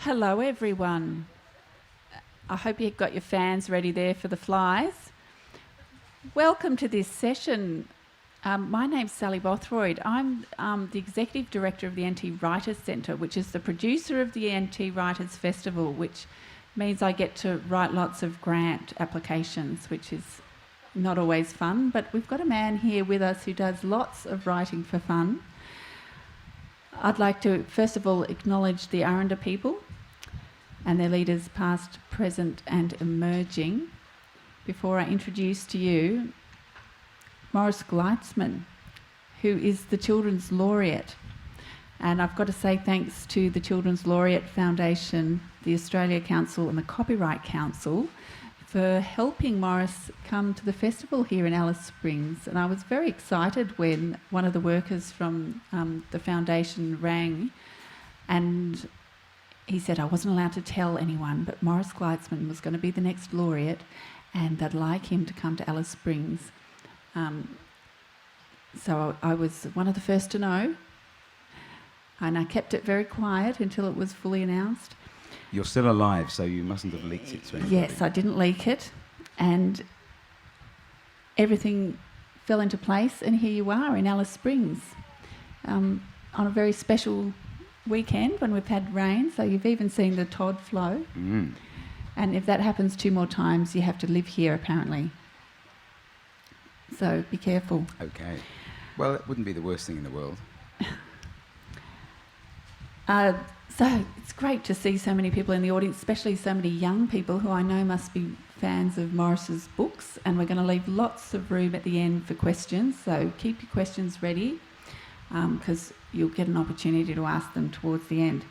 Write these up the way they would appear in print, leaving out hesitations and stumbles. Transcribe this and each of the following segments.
Hello everyone. I hope you've got your fans ready there for the flies. Welcome to this session. My name's Sally Bothroyd. I'm the Executive Director of the NT Writers Centre, which is the producer of the NT Writers Festival, which means I get to write lots of grant applications, which is not always fun, but we've got a man here with us who does lots of writing for fun. I'd like to first of all acknowledge the Aranda people and their leaders past, present and emerging before I introduce to you Morris Gleitzman, who is the Children's Laureate. And I've got to say thanks to the Children's Laureate Foundation, the Australia Council and the Copyright Council for helping Morris come to the festival here in Alice Springs. And I was very excited when one of the workers from the foundation rang and he said I wasn't allowed to tell anyone, but Morris Gleitzman was going to be the next laureate and they'd like him to come to Alice Springs. So I was one of the first to know, and I kept it very quiet until it was fully announced. You're still alive, so you mustn't have leaked it to anybody. Yes, I didn't leak it, and everything fell into place, and here you are in Alice Springs on a very special weekend when we've had rain, so you've even seen the Todd flow. And if that happens 2 more times, you have to live here, apparently. So be careful. Okay. Well, it wouldn't be the worst thing in the world. So it's great to see so many people in the audience, especially so many young people who I know must be fans of Morris's books, and we're going to leave lots of room at the end for questions, so keep your questions ready because you'll get an opportunity to ask them towards the end.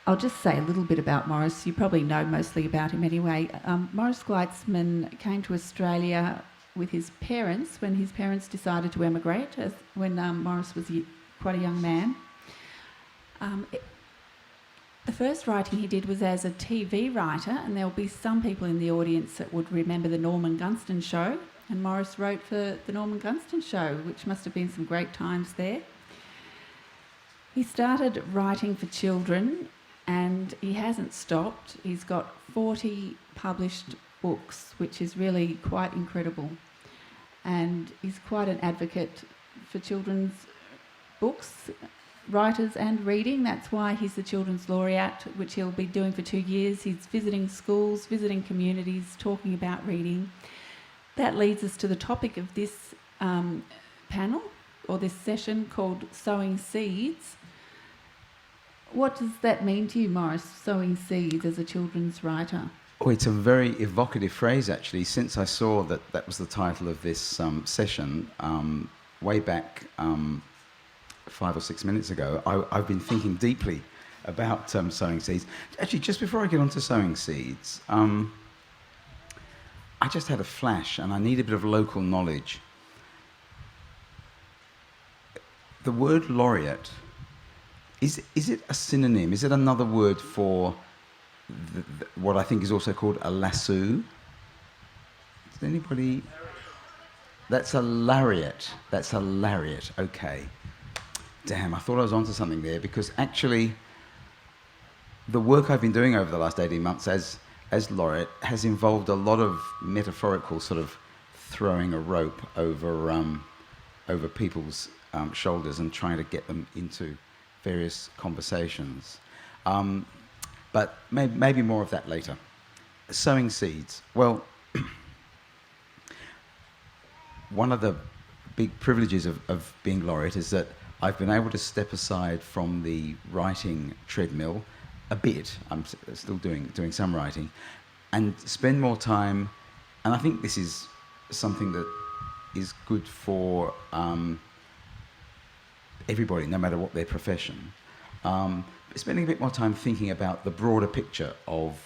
I'll just say a little bit about Morris. You probably know mostly about him anyway. Morris Gleitzman came to Australia with his parents when his parents decided to emigrate, when Morris was quite a young man. The first writing he did was as a TV writer, and there'll be some people in the audience that would remember the Norman Gunston show, and Morris wrote for the Norman Gunston show, which must have been some great times there. He started writing for children, and he hasn't stopped. He's got 40 published books, which is really quite incredible. And he's quite an advocate for children's books, writers and reading. That's why he's the Children's Laureate, which he'll be doing for 2 years. He's visiting schools, visiting communities, talking about reading. That leads us to the topic of this panel, or this session, called Sowing Seeds. What does that mean to you, Morris, sowing seeds as a children's writer? Oh, it's a very evocative phrase, actually, since I saw that that was the title of this session way back 5 or 6 minutes ago. I've been thinking deeply about sowing seeds. Actually, just before I get on to sowing seeds, I just had a flash and I need a bit of local knowledge. The word laureate, is it a synonym? Is it another word for what I think is also called a lasso? Does anybody? That's a lariat. That's a lariat. Okay. Damn, I thought I was onto something there, because actually the work I've been doing over the last 18 months as laureate has involved a lot of metaphorical sort of throwing a rope over people's shoulders and trying to get them into various conversations. But maybe more of that later. Sowing seeds. Well, one of the big privileges of being laureate is that I've been able to step aside from the writing treadmill a bit. I'm still doing some writing, and spend more time. And I think this is something that is good for everybody, no matter what their profession. Spending a bit more time thinking about the broader picture of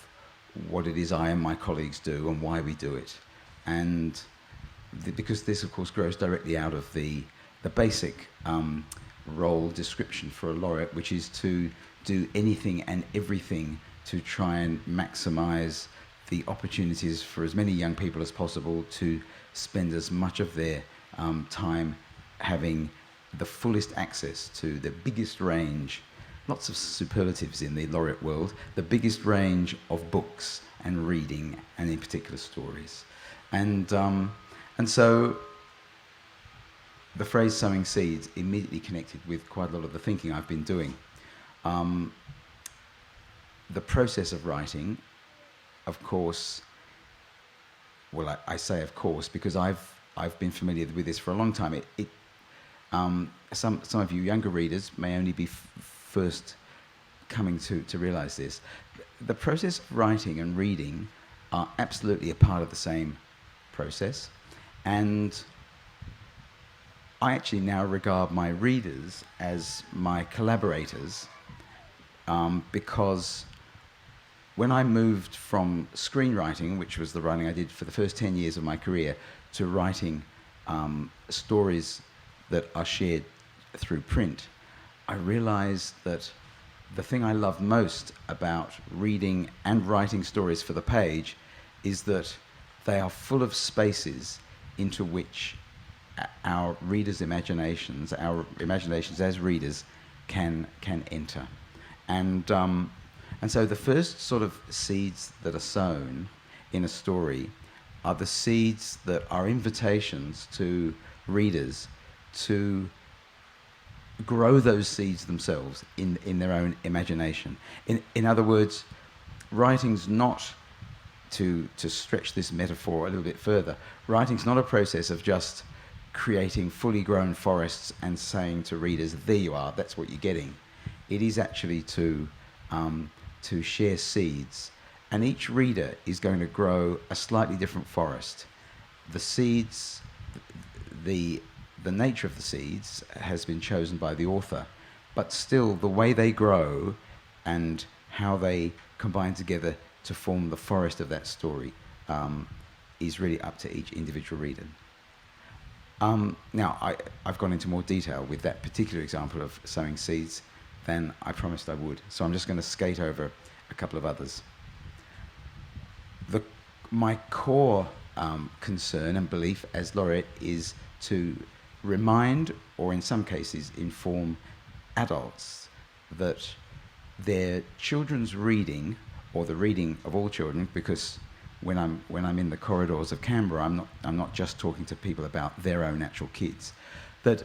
what it is I and my colleagues do and why we do it. And because this, of course, grows directly out of the basic role description for a laureate, which is to do anything and everything to try and maximise the opportunities for as many young people as possible to spend as much of their time having the fullest access to the biggest range lots of superlatives in the Laureate world, the biggest range of books and reading, and in particular stories. And so the phrase sowing seeds immediately connected with quite a lot of the thinking I've been doing. The process of writing, of course, well, I say of course because I've been familiar with this for a long time. Some of you younger readers may only be first coming to realise this. The process of writing and reading are absolutely a part of the same process, and I actually now regard my readers as my collaborators, because when I moved from screenwriting, which was the writing I did for the first 10 years of my career, to writing stories that are shared through print, I realised that the thing I love most about reading and writing stories for the page is that they are full of spaces into which our readers' imaginations, our imaginations as readers, can enter. And so the first sort of seeds that are sown in a story are the seeds that are invitations to readers to grow those seeds themselves in their own imagination. In other words, writing's not, to stretch this metaphor a little bit further, writing's not a process of just creating fully grown forests and saying to readers, there you are, that's what you're getting. It is actually to share seeds, and each reader is going to grow a slightly different forest. The seeds, the nature of the seeds has been chosen by the author, but still the way they grow and how they combine together to form the forest of that story is really up to each individual reader. Now, I've gone into more detail with that particular example of sowing seeds than I promised I would, so I'm just going to skate over a couple of others. My core concern and belief as Laureate is to remind, or in some cases inform, adults that their children's reading, or the reading of all children, because when I'm in the corridors of Canberra, I'm not just talking to people about their own actual kids, that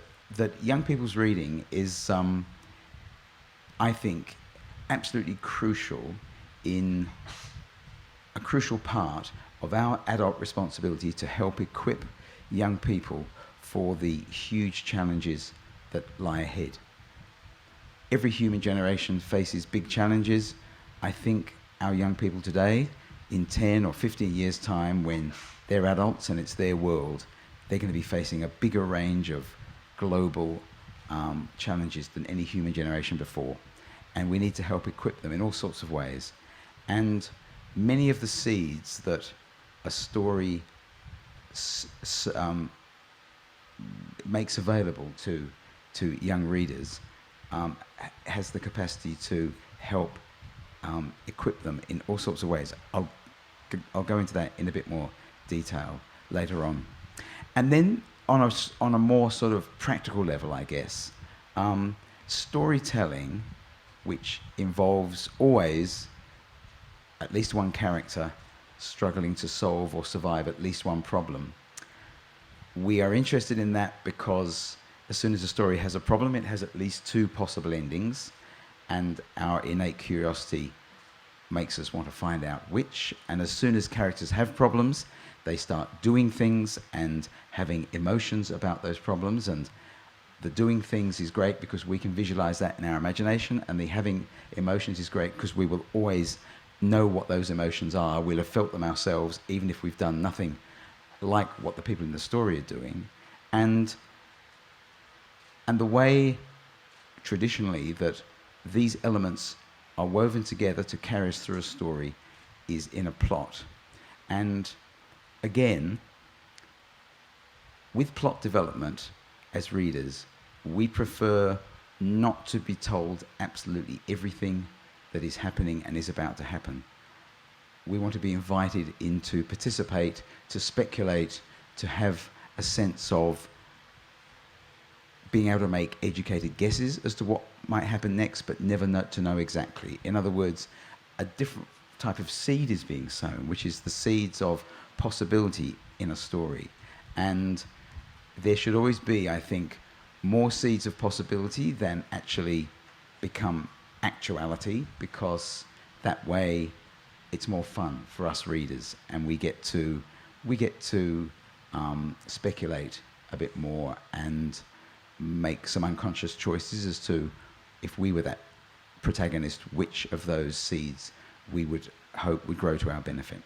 young people's reading is, I think, absolutely crucial, in a crucial part of our adult responsibility to help equip young people for the huge challenges that lie ahead. Every human generation faces big challenges. I think our young people today, in 10 or 15 years' time, when they're adults and it's their world, they're going to be facing a bigger range of global challenges than any human generation before. And we need to help equip them in all sorts of ways. And many of the seeds that a story makes available to young readers has the capacity to help equip them in all sorts of ways. I'll go into that in a bit more detail later on. And then on a more sort of practical level, I guess, storytelling, which involves always at least one character struggling to solve or survive at least one problem. We are interested in that because as soon as a story has a problem, it has at least two possible endings, and our innate curiosity makes us want to find out which. And as soon as characters have problems, they start doing things and having emotions about those problems, and the doing things is great because we can visualize that in our imagination, and the having emotions is great because we will always know what those emotions are. We'll have felt them ourselves, even if we've done nothing like what the people in the story are doing. And the way traditionally that these elements are woven together to carry us through a story is in a plot. And again, with plot development, as readers, we prefer not to be told absolutely everything that is happening and is about to happen. We want to be invited in to participate, to speculate, to have a sense of being able to make educated guesses as to what might happen next, but never to know exactly. In other words, a different type of seed is being sown, which is the seeds of possibility in a story. And there should always be, I think, more seeds of possibility than actually become actuality, because that way it's more fun for us readers, and we get to speculate a bit more and make some unconscious choices as to, if we were that protagonist, which of those seeds we would hope would grow to our benefit.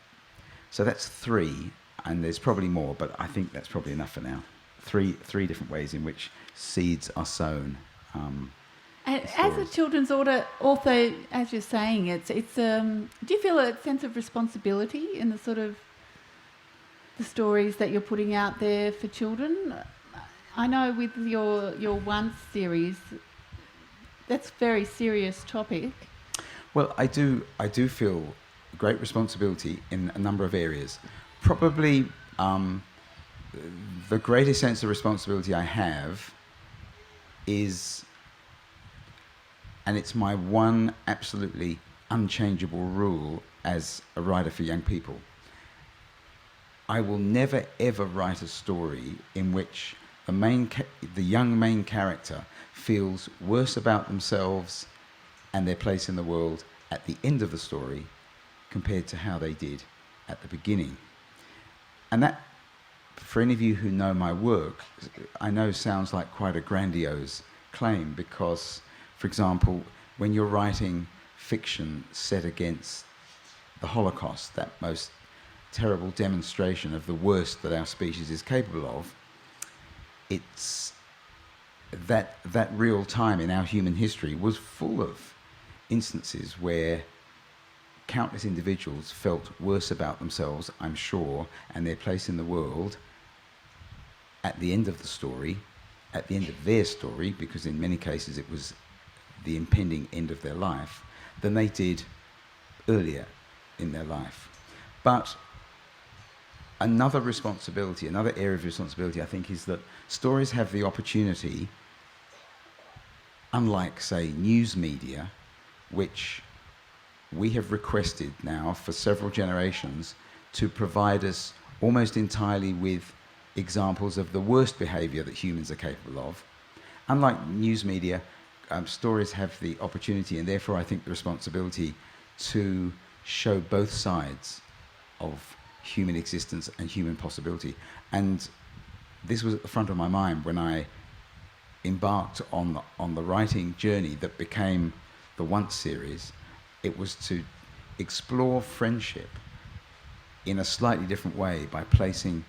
So that's 3, and there's probably more, but I think that's probably enough for now. Three different ways in which seeds are sown. And as a children's author, as you're saying, do you feel a sense of responsibility in the sort of the stories that you're putting out there for children? I know with your Once series, that's a very serious topic. Well, I do feel great responsibility in a number of areas. Probably the greatest sense of responsibility I have is, and it's my one absolutely unchangeable rule as a writer for young people, I will never ever write a story in which the young main character feels worse about themselves and their place in the world at the end of the story compared to how they did at the beginning. And that, for any of you who know my work, I know sounds like quite a grandiose claim, because, for example, when you're writing fiction set against the Holocaust, that most terrible demonstration of the worst that our species is capable of, it's that real time in our human history was full of instances where countless individuals felt worse about themselves, I'm sure, and their place in the world at the end of the story, at the end of their story, because in many cases it was the impending end of their life, than they did earlier in their life. But another area of responsibility, I think, is that stories have the opportunity, unlike, say, news media, which we have requested now for several generations to provide us almost entirely with examples of the worst behaviour that humans are capable of. Unlike news media, stories have the opportunity, and therefore I think the responsibility, to show both sides of human existence and human possibility. And this was at the front of my mind when I embarked on the writing journey that became the Once series. It was to explore friendship in a slightly different way by placing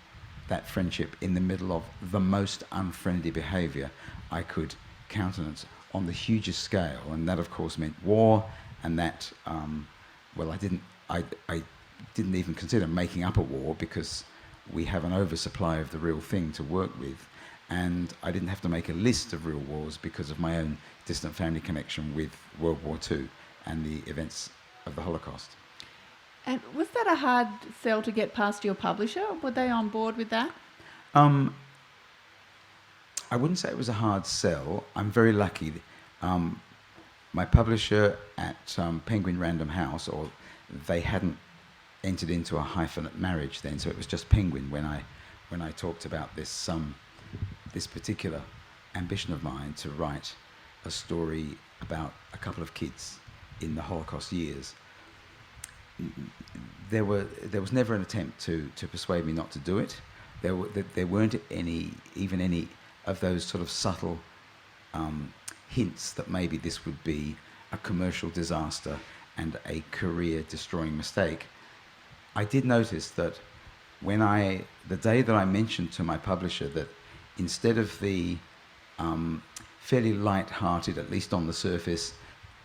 that friendship in the middle of the most unfriendly behaviour I could countenance on the hugest scale. And that, of course, meant war, and that, I didn't even consider making up a war, because we have an oversupply of the real thing to work with. And I didn't have to make a list of real wars because of my own distant family connection with World War II and the events of the Holocaust. And was that a hard sell to get past your publisher? Were they on board with that? I wouldn't say it was a hard sell. I'm very lucky. My publisher at Penguin Random House, or they hadn't entered into a hyphenate marriage then, so it was just Penguin when I talked about this particular ambition of mine to write a story about a couple of kids in the Holocaust years. There was never an attempt to persuade me not to do it. There weren't any of those sort of subtle hints that maybe this would be a commercial disaster and a career-destroying mistake. I did notice that the day that I mentioned to my publisher that instead of the fairly light-hearted, at least on the surface,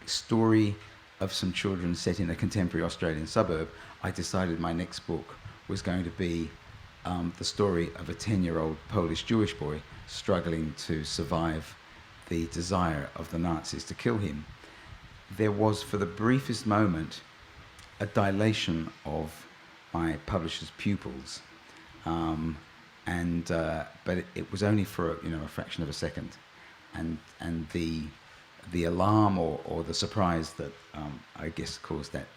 story of some children set in a contemporary Australian suburb, I decided my next book was going to be the story of a 10-year-old Polish Jewish boy struggling to survive the desire of the Nazis to kill him. There was, for the briefest moment, a dilation of my publisher's pupils, but it was only for a fraction of a second. and the alarm or the surprise that I guess caused that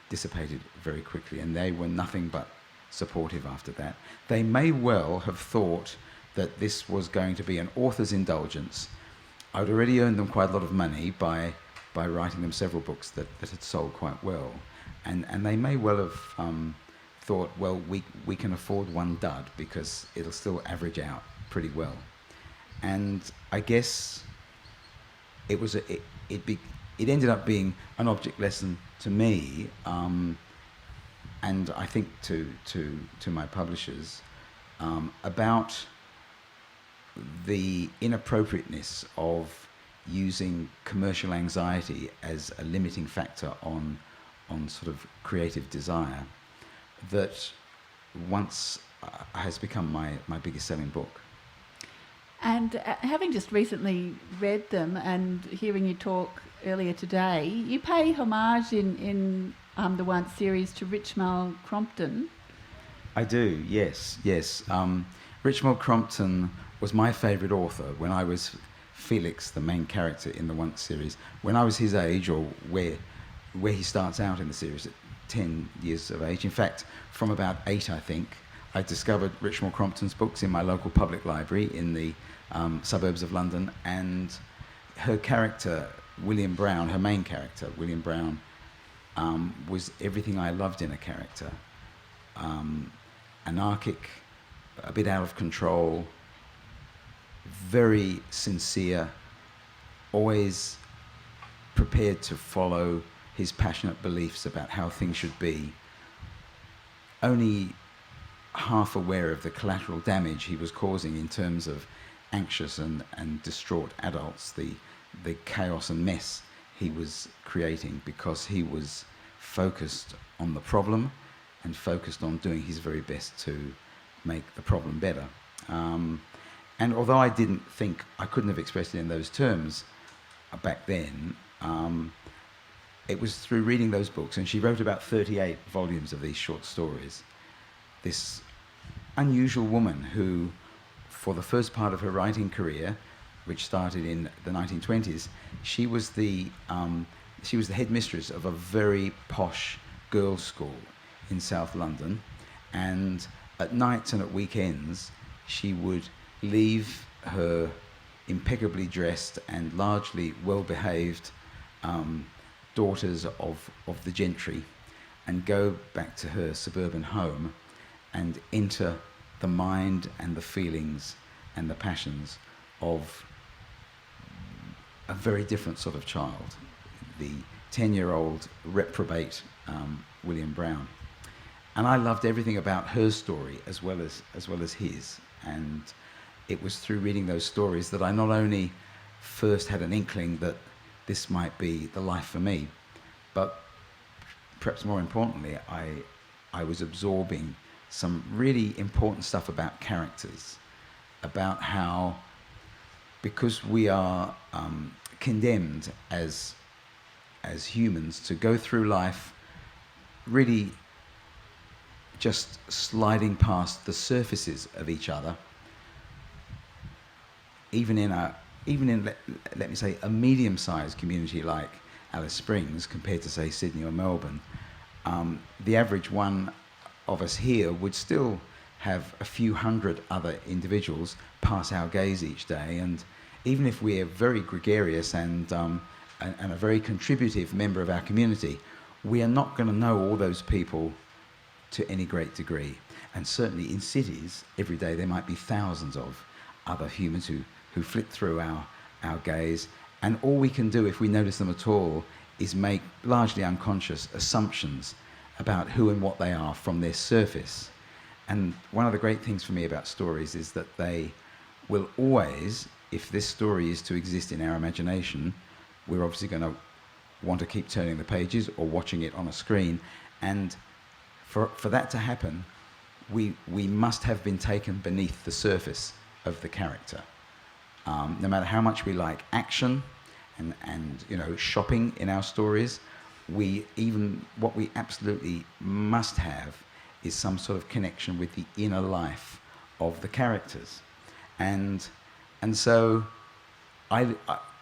dissipated very quickly, and they were nothing but supportive after that. They may well have thought that this was going to be an author's indulgence. I'd already earned them quite a lot of money by writing them several books that had sold quite well, and they may well have thought, well, we can afford one dud because it'll still average out pretty well. And I guess it was it ended up being an object lesson to me, and I think to my publishers, about the inappropriateness of using commercial anxiety as a limiting factor on sort of creative desire, that once has become my biggest selling book. And having just recently read them and hearing you talk earlier today, you pay homage in the Once series to Richmal Crompton. I do, yes. Richmal Crompton was my favourite author when I was Felix, the main character in the Once series. When I was his age, or where he starts out in the series, at 10 years of age. In fact, from about 8, I think, I discovered Richmal Crompton's books in my local public library in the suburbs of London, and her character, William Brown, her main character, William Brown, was everything I loved in a character. Anarchic, a bit out of control, very sincere, always prepared to follow his passionate beliefs about how things should be, only half aware of the collateral damage he was causing in terms of anxious and distraught adults, the chaos and mess he was creating, because he was focused on the problem and focused on doing his very best to make the problem better. And although I didn't think I couldn't have expressed it in those terms back then, it was through reading those books, and she wrote about 38 volumes of these short stories. This unusual woman who, for the first part of her writing career, which started in the 1920s, she was the headmistress of a very posh girls' school in South London, and at nights and at weekends she would leave her impeccably dressed and largely well-behaved daughters of the gentry and go back to her suburban home and enter the mind and the feelings and the passions of a very different sort of child, the 10-year-old reprobate William Brown. And I loved everything about her story as well as his. And it was through reading those stories that I not only first had an inkling that this might be the life for me, but perhaps more importantly, I was absorbing some really important stuff about characters, about how, because we are condemned as humans to go through life really just sliding past the surfaces of each other, even in let me say a medium-sized community like Alice Springs compared to, say, Sydney or Melbourne, the average one of us here would still have a few hundred other individuals pass our gaze each day, and even if we're very gregarious and a very contributive member of our community, we are not going to know all those people to any great degree. And certainly in cities, every day there might be thousands of other humans who flit through our gaze, and all we can do, if we notice them at all, is make largely unconscious assumptions about who and what they are from their surface. And one of the great things for me about stories is that they will always, if this story is to exist in our imagination, we're obviously going to want to keep turning the pages or watching it on a screen, and for that to happen, we must have been taken beneath the surface of the character. No matter how much we like action and shopping in our stories, what we absolutely must have is some sort of connection with the inner life of the characters. And so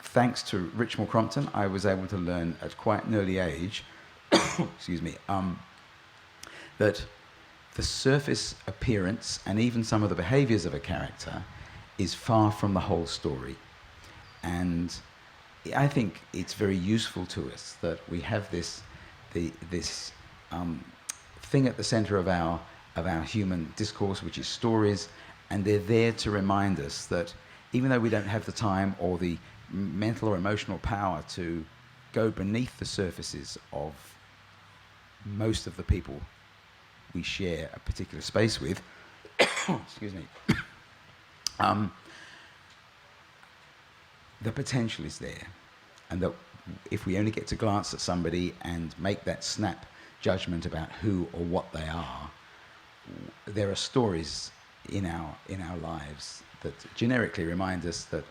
thanks to Richmond Crompton, I was able to learn at quite an early age, excuse me, that the surface appearance and even some of the behaviours of a character is far from the whole story. And I think it's very useful to us that we have this thing at the centre of our human discourse, which is stories, and they're there to remind us that even though we don't have the time or the mental or emotional power to go beneath the surfaces of most of the people we share a particular space with, excuse me, the potential is there, and that if we only get to glance at somebody and make that snap judgment about who or what they are, there are stories in our lives that generically remind us that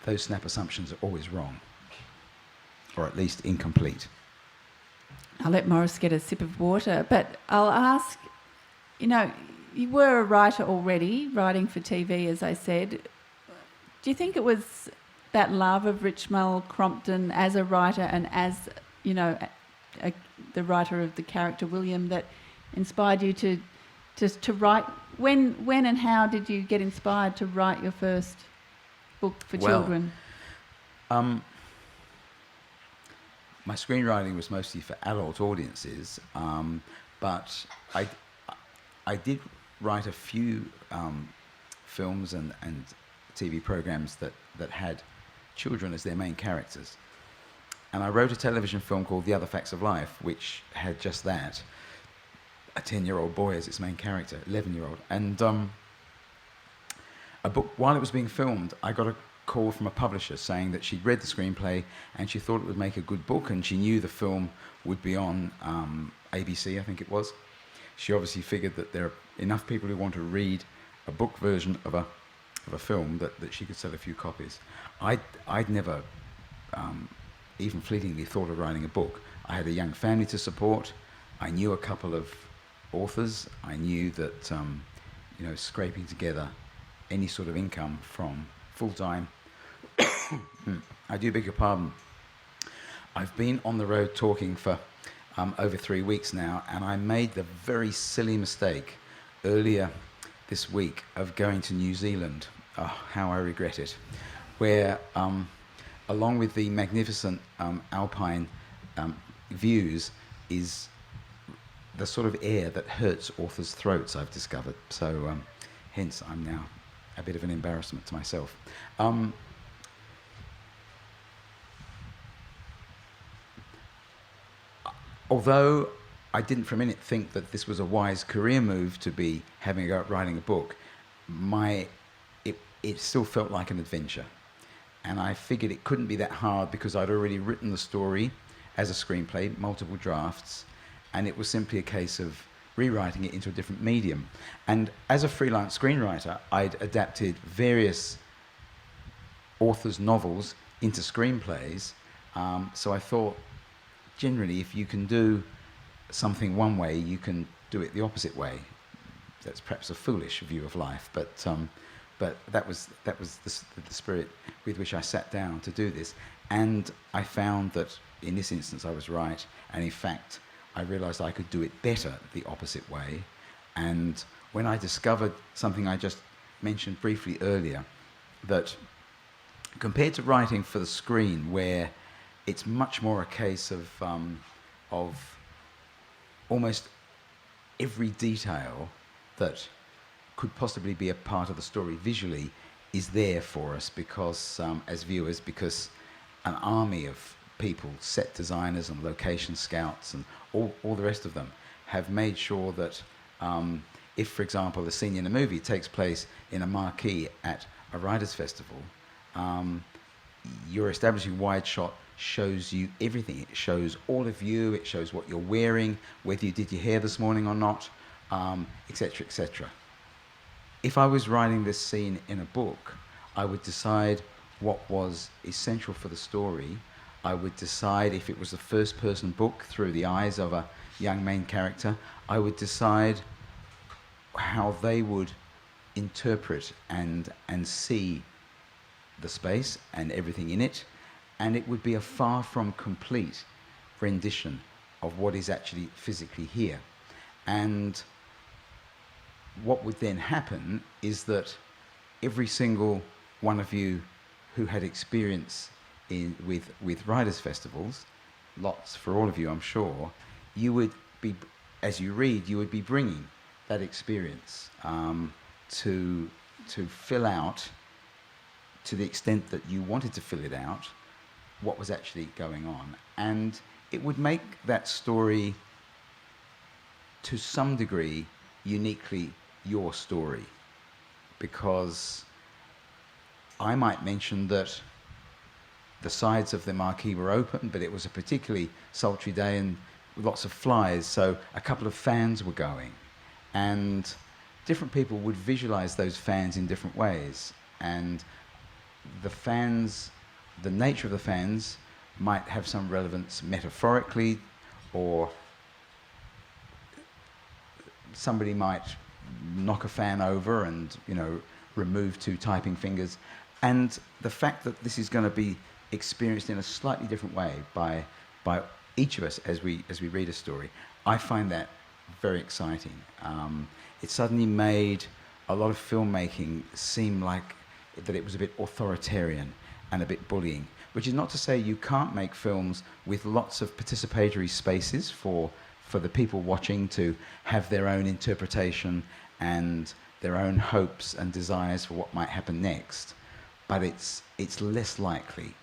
those snap assumptions are always wrong, or at least incomplete. I'll let Morris get a sip of water, but I'll ask, you were a writer already, writing for TV, as I said. Do you think it was that love of Richmond Crompton as a writer and as, the writer of the character William that inspired you to write? When and how did you get inspired to write your first book for children? My screenwriting was mostly for adult audiences, but I did write a few films and TV programs that had children as their main characters. And I wrote a television film called The Other Facts of Life, which had just that, a 10-year-old boy as its main character, 11-year-old. And a book, while it was being filmed, I got a call from a publisher saying that she'd read the screenplay and she thought it would make a good book, and she knew the film would be on ABC, I think it was. She obviously figured that there are enough people who want to read a book version of a film that she could sell a few copies. I'd never even fleetingly thought of writing a book. I had a young family to support. I knew a couple of authors. I knew that scraping together any sort of income from full-time. I do beg your pardon. I've been on the road talking for over 3 weeks now, and I made the very silly mistake earlier this week of going to New Zealand. Oh, how I regret it. Where, along with the magnificent alpine views, is the sort of air that hurts authors' throats, I've discovered. So, hence, I'm now a bit of an embarrassment to myself. Although I didn't for a minute think that this was a wise career move to be having a go at writing a book, it still felt like an adventure. And I figured it couldn't be that hard because I'd already written the story as a screenplay, multiple drafts, and it was simply a case of rewriting it into a different medium. And as a freelance screenwriter, I'd adapted various authors' novels into screenplays, so I thought, generally, if you can do something one way, you can do it the opposite way. That's perhaps a foolish view of life, but that was the spirit with which I sat down to do this. And I found that in this instance I was right, and in fact I realised I could do it better the opposite way. And when I discovered something I just mentioned briefly earlier, that compared to writing for the screen, where it's much more a case of almost every detail that could possibly be a part of the story visually is there for us because, as viewers, because an army of people, set designers and location scouts and all the rest of them have made sure that if, for example, a scene in a movie takes place in a marquee at a writers' festival, your establishing wide shot shows you everything. It shows all of you, it shows what you're wearing, whether you did your hair this morning or not, etc., etc. If I was writing this scene in a book, I would decide what was essential for the story. I would decide if it was a first-person book through the eyes of a young main character. I would decide how they would interpret and see the space and everything in it, and it would be a far from complete rendition of what is actually physically here. And what would then happen is that every single one of you who had experience with writers' festivals, lots for all of you, I'm sure, you would be, as you read, you would be bringing that experience to fill out, to the extent that you wanted to fill it out, what was actually going on. And it would make that story, to some degree, uniquely your story. Because I might mention that the sides of the marquee were open, but it was a particularly sultry day and lots of flies, so a couple of fans were going. And different people would visualize those fans in different ways. And the fans, the nature of the fans might have some relevance metaphorically, or somebody might knock a fan over and, remove two typing fingers. And the fact that this is going to be experienced in a slightly different way by each of us as we read a story, I find that very exciting. It suddenly made a lot of filmmaking seem like that it was a bit authoritarian and a bit bullying, which is not to say you can't make films with lots of participatory spaces for the people watching to have their own interpretation and their own hopes and desires for what might happen next. But it's less likely,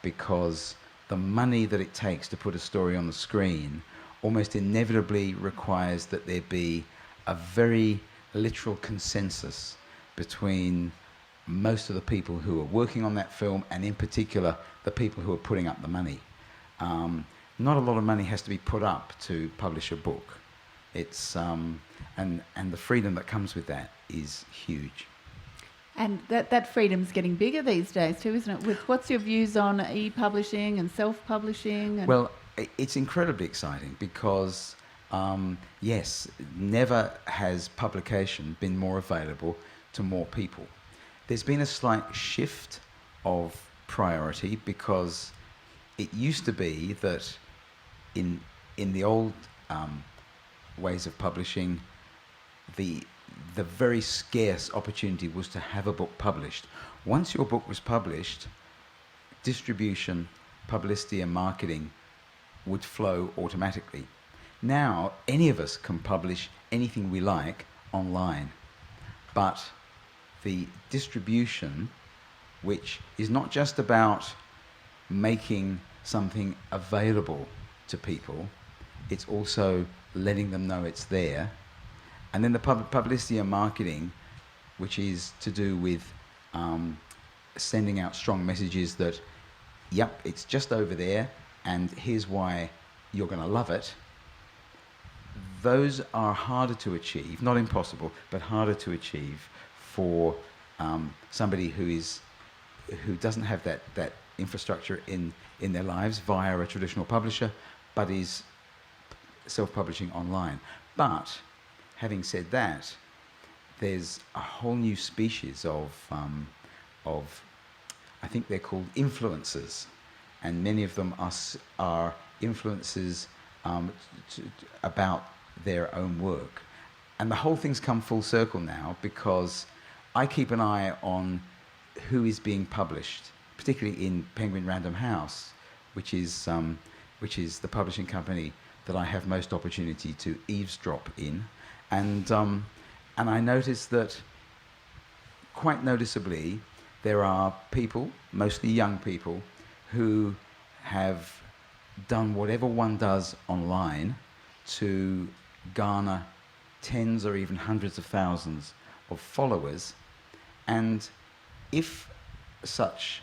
because the money that it takes to put a story on the screen almost inevitably requires that there be a very literal consensus between most of the people who are working on that film, and in particular the people who are putting up the money. Not a lot of money has to be put up to publish a book. It's and the freedom that comes with that is huge. And that freedom's getting bigger these days too, isn't it? What's your views on e-publishing and self-publishing? Well, it's incredibly exciting because, yes, never has publication been more available to more people. There's been a slight shift of priority, because it used to be that in the old ways of publishing, the very scarce opportunity was to have a book published. Once your book was published, distribution, publicity and marketing would flow automatically. Now, any of us can publish anything we like online, but the distribution, which is not just about making something available to people, it's also letting them know it's there. And then the publicity and marketing, which is to do with sending out strong messages that, yep, it's just over there, and here's why you're going to love it. Those are harder to achieve, not impossible, but harder to achieve for somebody who doesn't have that infrastructure in their lives via a traditional publisher, but is self-publishing online. But having said that, there's a whole new species of I think they're called influencers, and many of them are influencers about their own work. And the whole thing's come full circle now, because I keep an eye on who is being published, particularly in Penguin Random House, which is the publishing company that I have most opportunity to eavesdrop in. And I noticed that quite noticeably there are people, mostly young people, who have done whatever one does online to garner tens or even hundreds of thousands of followers. And if such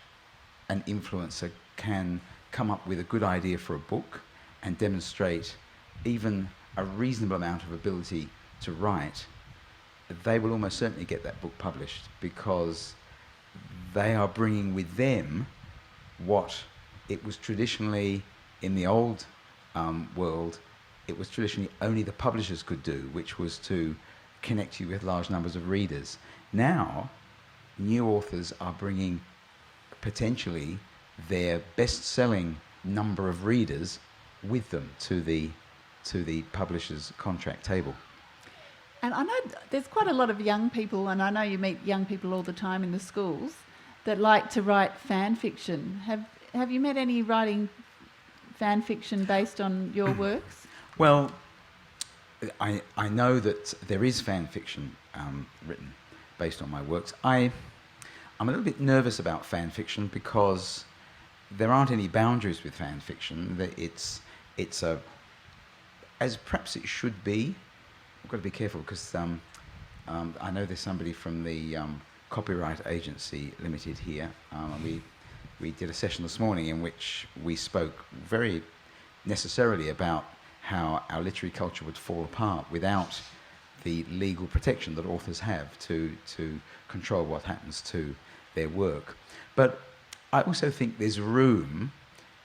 an influencer can come up with a good idea for a book and demonstrate even a reasonable amount of ability to write, they will almost certainly get that book published, because they are bringing with them what it was traditionally in the old world, it was traditionally only the publishers could do, which was to connect you with large numbers of readers. Now, new authors are bringing potentially their best-selling number of readers with them to the publisher's contract table. And I know there's quite a lot of young people, and I know you meet young people all the time in the schools, that like to write fan fiction. Have you met any writing fan fiction based on your works? Well, I know that there is fan fiction written based on my works. I'm a little bit nervous about fan fiction because there aren't any boundaries with fan fiction. It's as perhaps it should be. I've got to be careful because I know there's somebody from the Copyright Agency Limited here. We did a session this morning in which we spoke very necessarily about how our literary culture would fall apart without the legal protection that authors have to control what happens to their work. But I also think there's room,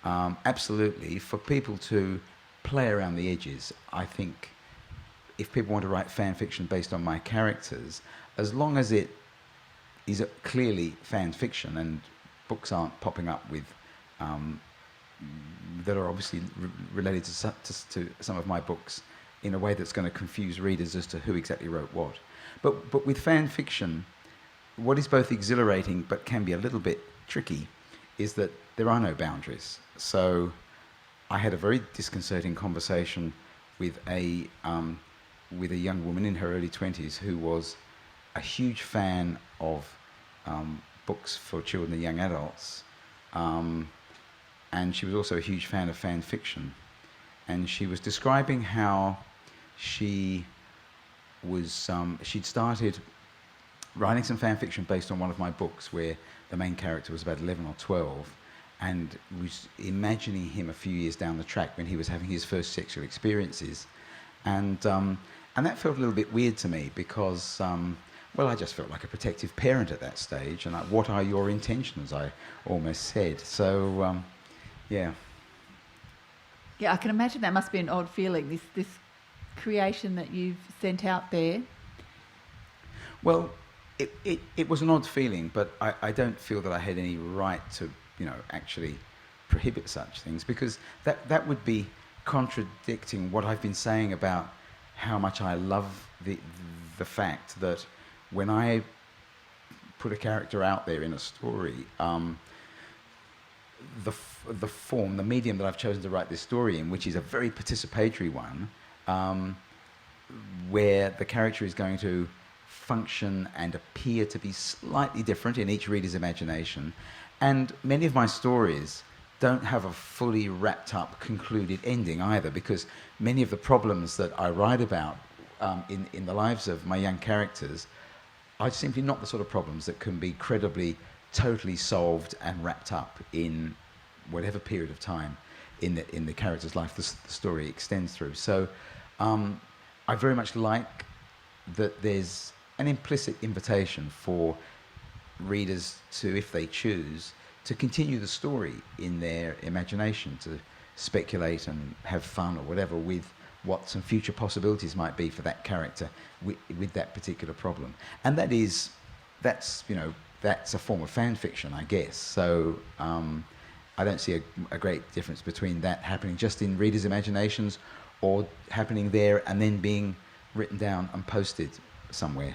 absolutely, for people to play around the edges. I think if people want to write fan fiction based on my characters, as long as it is clearly fan fiction and books aren't popping up with that are obviously related to some of my books in a way that's going to confuse readers as to who exactly wrote what. But with fan fiction, what is both exhilarating but can be a little bit tricky is that there are no boundaries. So I had a very disconcerting conversation with a young woman in her early 20s who was a huge fan of books for children and young adults, and she was also a huge fan of fan fiction. And she was describing how she was she'd started writing some fan fiction based on one of my books where the main character was about 11 or 12 and was imagining him a few years down the track when he was having his first sexual experiences. And that felt a little bit weird to me because, well, I just felt like a protective parent at that stage. And what are your intentions, I almost said. So, yeah. Yeah, I can imagine that must be an odd feeling, this creation that you've sent out there. Well, it was an odd feeling, but I don't feel that I had any right to, actually prohibit such things, because that would be contradicting what I've been saying about how much I love the fact that when I put a character out there in a story, the form, the medium that I've chosen to write this story in, which is a very participatory one, where the character is going to function and appear to be slightly different in each reader's imagination. And many of my stories don't have a fully wrapped up, concluded ending either, because many of the problems that I write about in the lives of my young characters are simply not the sort of problems that can be credibly, totally solved and wrapped up in whatever period of time in the character's life the story extends through. So I very much like that there's an implicit invitation for readers to, if they choose, to continue the story in their imagination, to speculate and have fun or whatever with what some future possibilities might be for that character with that particular problem. And that's a form of fan fiction, I guess. So I don't see a great difference between that happening just in readers' imaginations or happening there and then being written down and posted somewhere,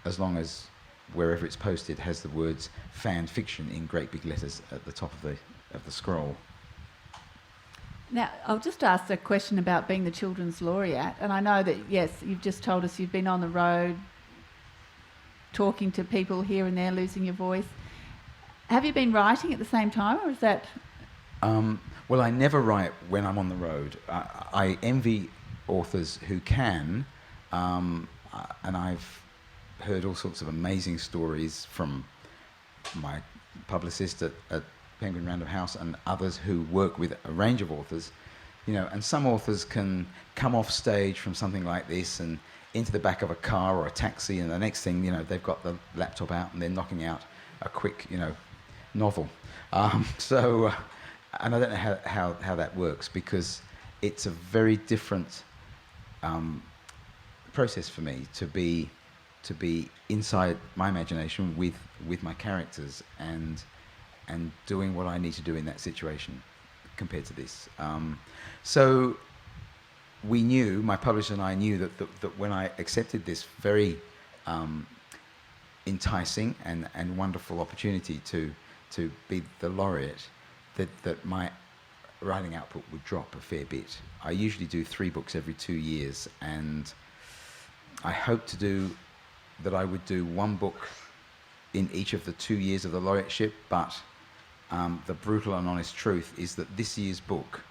as long as wherever it's posted has the words fan fiction in great big letters at the top of the scroll. Now, I'll just ask a question about being the Children's Laureate. And I know that, yes, you've just told us you've been on the road talking to people here and there, losing your voice. Have you been writing at the same time, or is that... Well, I never write when I'm on the road. I envy authors who can, and I've heard all sorts of amazing stories from my publicist at Penguin Random House and others who work with a range of authors, and some authors can come off stage from something like this and into the back of a car or a taxi, and the next thing, they've got the laptop out and they're knocking out a quick, novel. And I don't know how that works, because it's a very different process for me to be to be inside my imagination with my characters and doing what I need to do in that situation compared to this. So we knew, my publisher and I knew that when I accepted this very enticing and wonderful opportunity to be the laureate, that my writing output would drop a fair bit. I usually do 3 books every 2 years, and I hope to do that. I would do 1 book in each of the 2 years of the laureateship, but the brutal and honest truth is that this year's book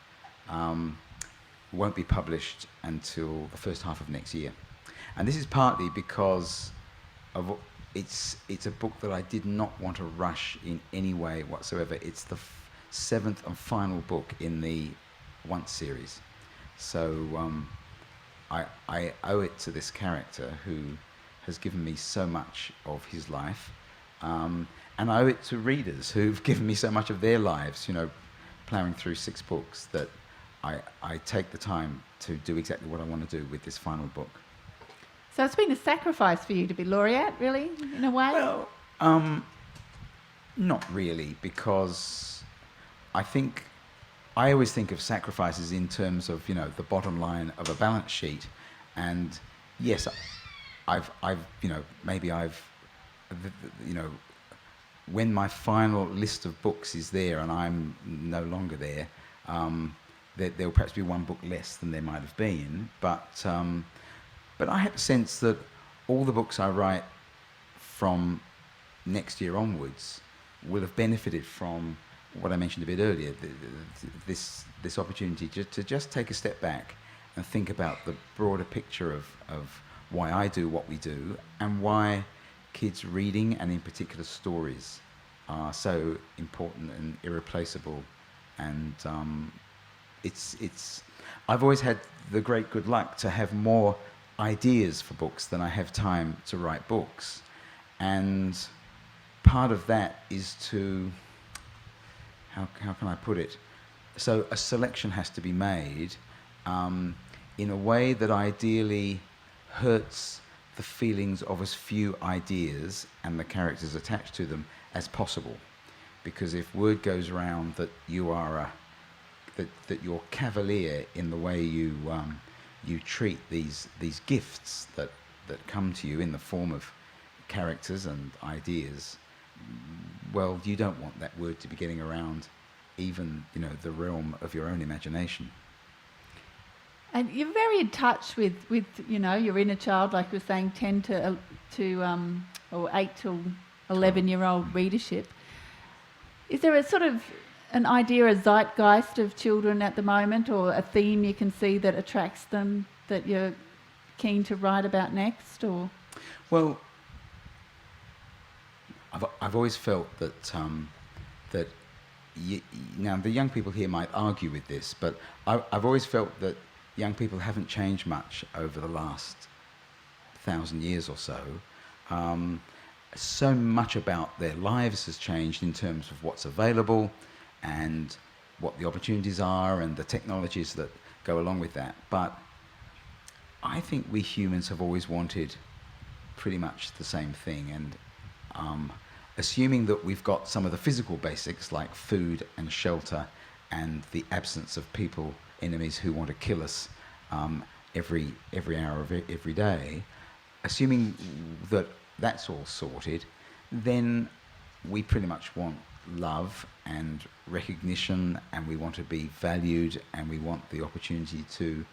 won't be published until the first half of next year. And this is partly because of it's a book that I did not want to rush in any way whatsoever. It's the 7th and final book in the Once series. So I owe it to this character who has given me so much of his life. And I owe it to readers who've given me so much of their lives, ploughing through 6 books, that I take the time to do exactly what I want to do with this final book. So it's been a sacrifice for you to be laureate, really, in a way? Well, not really, because I always think of sacrifices in terms of, the bottom line of a balance sheet. And yes, when my final list of books is there and I'm no longer there, there will perhaps be 1 book less than there might have been. But I have a sense that all the books I write from next year onwards will have benefited from what I mentioned a bit earlier, this opportunity to just take a step back and think about the broader picture of why I do what we do and why kids reading, and in particular stories, are so important and irreplaceable. And I've always had the great good luck to have more ideas for books than I have time to write books. And part of that is to, how can I put it? So a selection has to be made in a way that ideally hurts the feelings of as few ideas and the characters attached to them as possible. Because if word goes around that you are that you're cavalier in the way you treat these gifts that come to you in the form of characters and ideas, well, you don't want that word to be getting around even, the realm of your own imagination. And you're very in touch with your inner child, like you were saying, 10 or 8 to 11-year-old readership. Is there a sort of an idea, a zeitgeist of children at the moment, or a theme you can see that attracts them, that you're keen to write about next? Or well, I've always felt that now the young people here might argue with this, but I've always felt that young people haven't changed much over the last 1,000 years or so. So much about their lives has changed in terms of what's available and what the opportunities are and the technologies that go along with that. But I think we humans have always wanted pretty much the same thing. And assuming that we've got some of the physical basics like food and shelter and the absence of people, enemies who want to kill us every hour of every day, assuming that that's all sorted, then we pretty much want love and recognition, and we want to be valued, and we want the opportunity to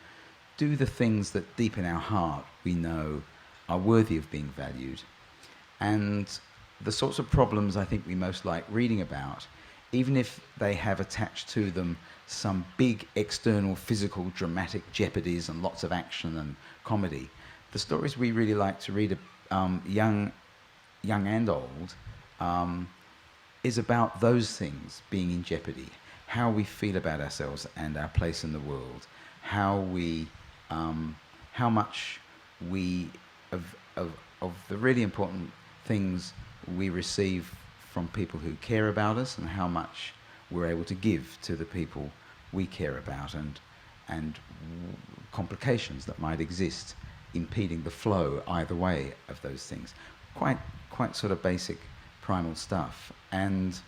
do the things that deep in our heart we know are worthy of being valued. And the sorts of problems I think we most like reading about, even if they have attached to them some big external physical dramatic jeopardies and lots of action and comedy, the stories we really like to read, young and old, is about those things being in jeopardy, how we feel about ourselves and our place in the world, how much we of the really important things we receive from people who care about us, and how much we're able to give to the people we care about, and complications that might exist impeding the flow either way of those things. Quite sort of basic primal stuff. And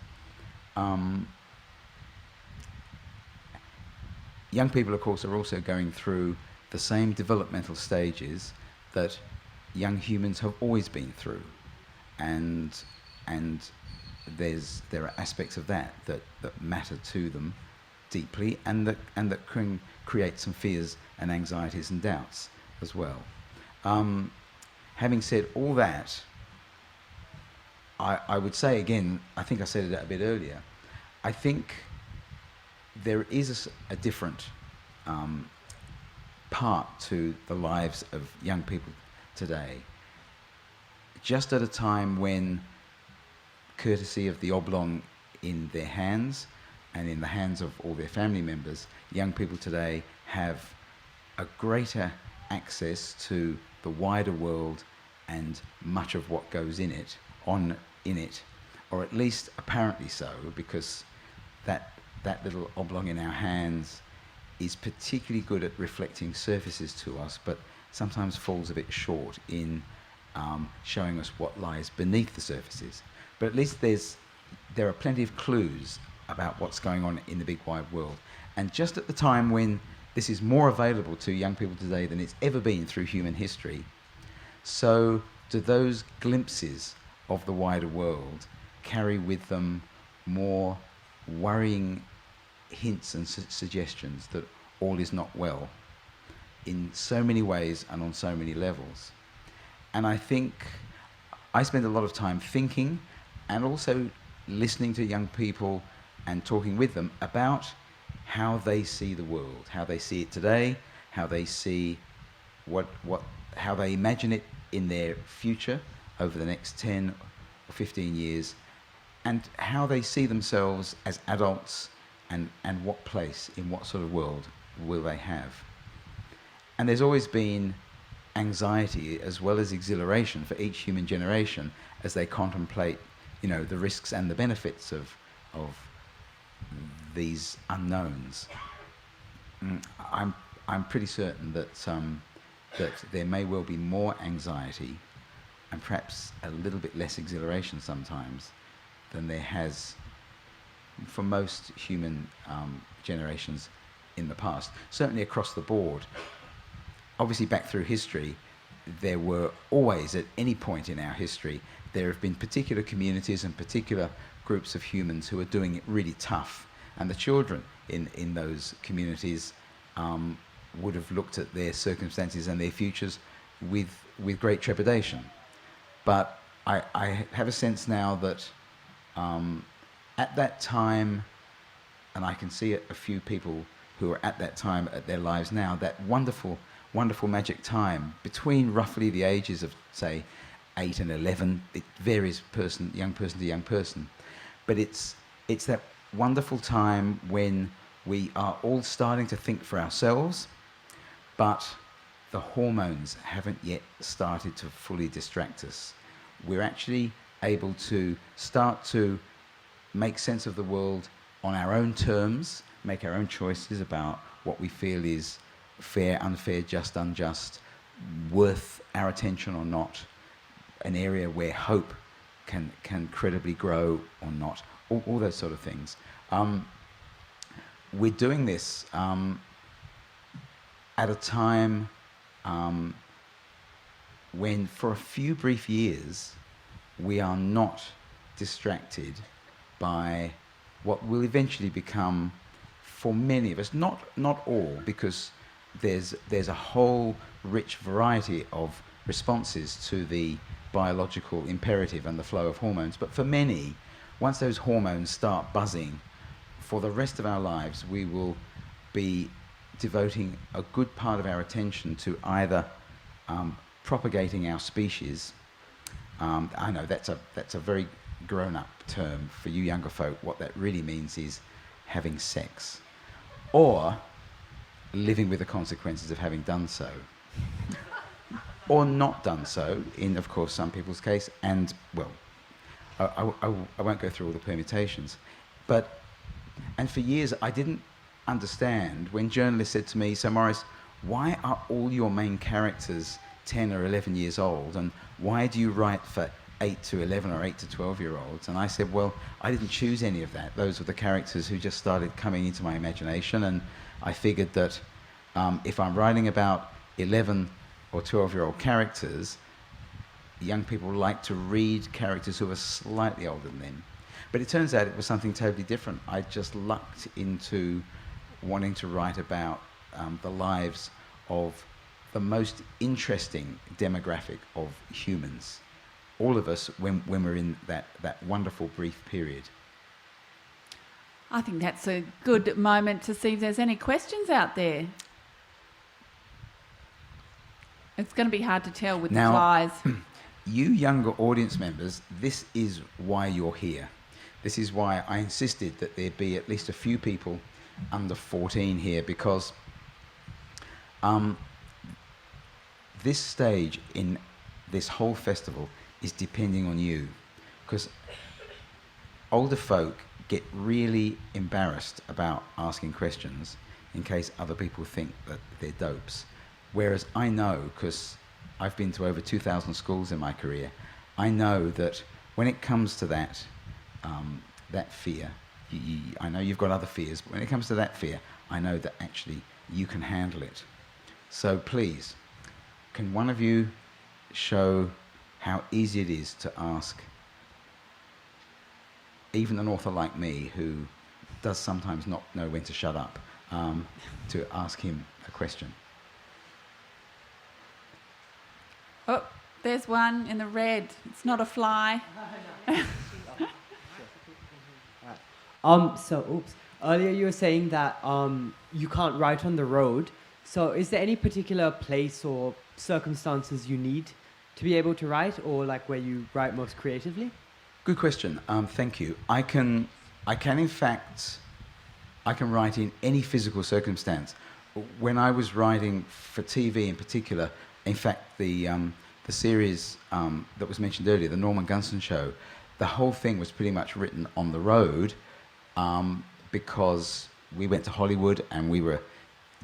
young people, of course, are also going through the same developmental stages that young humans have always been through, and there are aspects of that matter to them deeply, and that can create some fears and anxieties and doubts as well. Having said all that, I would say again, I think I said it a bit earlier, I think there is a different part to the lives of young people today. Just at a time when, courtesy of the oblong in their hands and in the hands of all their family members, young people today have a greater access to the wider world and much of what goes in it, or at least apparently so, because that little oblong in our hands is particularly good at reflecting surfaces to us, but sometimes falls a bit short in showing us what lies beneath the surfaces. But at least there are plenty of clues about what's going on in the big wide world. And just at the time when this is more available to young people today than it's ever been through human history, so do those glimpses of the wider world carry with them more worrying hints and suggestions that all is not well in so many ways and on so many levels. And I think I spend a lot of time thinking and also listening to young people and talking with them about how they see the world, how they see it today, how they see how they imagine it in their future over the next 10 or 15 years, and how they see themselves as adults, and what place in what sort of world will they have. And there's always been anxiety as well as exhilaration for each human generation as they contemplate, the risks and the benefits of these unknowns. I'm pretty certain that that there may well be more anxiety and perhaps a little bit less exhilaration sometimes than there has for most human generations in the past, certainly across the board. Obviously, back through history, there were always, at any point in our history, there have been particular communities and particular groups of humans who are doing it really tough. And the children in those communities would have looked at their circumstances and their futures with great trepidation. But I have a sense now that at that time, and I can see a few people who are at that time at their lives now, that wonderful magic time between roughly the ages of, say, 8 and 11. It varies young person to young person. But it's that wonderful time when we are all starting to think for ourselves, but the hormones haven't yet started to fully distract us. We're actually able to start to make sense of the world on our own terms, make our own choices about what we feel is fair, unfair, just, unjust, worth our attention or not, an area where hope can credibly grow or not, all those sort of things. We're doing this at a time when, for a few brief years, we are not distracted by what will eventually become, for many of us, not all, because there's a whole rich variety of responses to the biological imperative and the flow of hormones. But for many, once those hormones start buzzing, for the rest of our lives, we will be devoting a good part of our attention to either propagating our species. I know that's a very grown-up term for you younger folk. What that really means is having sex, or living with the consequences of having done so, or not done so, in, of course, some people's case. And, well, I won't go through all the permutations. And for years, I didn't understand when journalists said to me, "So, Morris, why are all your main characters 10 or 11 years old, and why do you write for 8 to 11 or 8 to 12-year-olds? And I said, well, I didn't choose any of that. Those were the characters who just started coming into my imagination, and I figured that if I'm writing about 11 or 12-year-old characters, young people like to read characters who are slightly older than them. But it turns out it was something totally different. I just lucked into wanting to write about the lives of the most interesting demographic of humans. All of us, when we're in that wonderful brief period. I think that's a good moment to see if there's any questions out there. It's going to be hard to tell with the flies. You younger audience members, this is why you're here. This is why I insisted that there be at least a few people under 14 here, because this stage in this whole festival is depending on you. Because older folk get really embarrassed about asking questions in case other people think that they're dopes. Whereas I know, because I've been to over 2,000 schools in my career, I know that when it comes to that fear, I know you've got other fears, but when it comes to that fear, I know that actually you can handle it. So please, can one of you show how easy it is to ask even an author like me, who does sometimes not know when to shut up, to ask him a question? Oh, there's one in the red. It's not a fly. Earlier you were saying that you can't write on the road. So is there any particular place or circumstances you need to be able to write, or like where you write most creatively? Good question. Thank you. I can in fact write in any physical circumstance. When I was writing for TV in particular, in fact, the series that was mentioned earlier, the Norman Gunston show, the whole thing was pretty much written on the road, because we went to Hollywood and we were